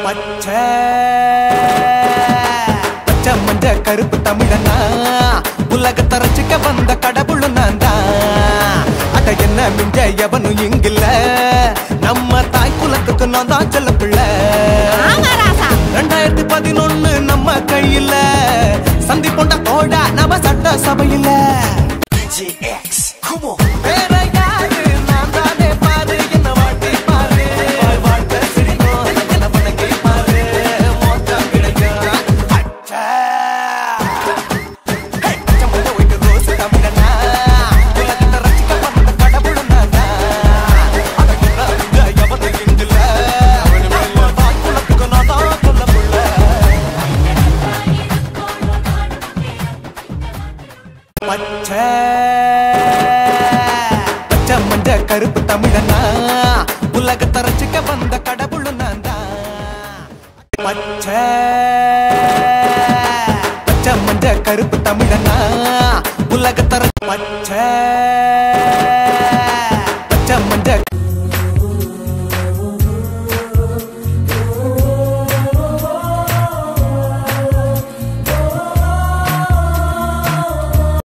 பச்சை பச்சை மஞ்ச கருப்பு தமிழனா உலகத்தை ரசிக்க வந்த கடவுள் நான் தான். அட என்ன மிஞ்ச எவனும் இங்கில்ல, நம்ம தாய் குலத்துக்கு நான் தான் செல்ல பிள்ளை. 2011 நம்ம கையில சந்தி போண்ட தோட நம்ம சட்ட சபையில வேற யாரு நான் தானே பாரு என்ன வாட்டி பாரு வாழ்க்கை சிரிக்கும் என்ன பண்ணி பாரு மோட்டம் கிடைக்கும். அச்சா பச்சை ஒயிட்டு ரோஸ் தமிழனா உலகத்தை ரசிக்க வந்த கடவுள் நான் தான். அட என்ன எவனும் இங்கில்ல, நம்ம தாய் குலத்துக்கு நான் தான் சொல்ல புள்ள. பச்சை பச்சை மஞ்ச கருப்பு தமிழனா உலகத்தை ரசிக்க வந்த கடவுள் நான் தான். பச்சை பச்சை மஞ்ச கருப்பு தமிழனா உலகத்தை பச்சை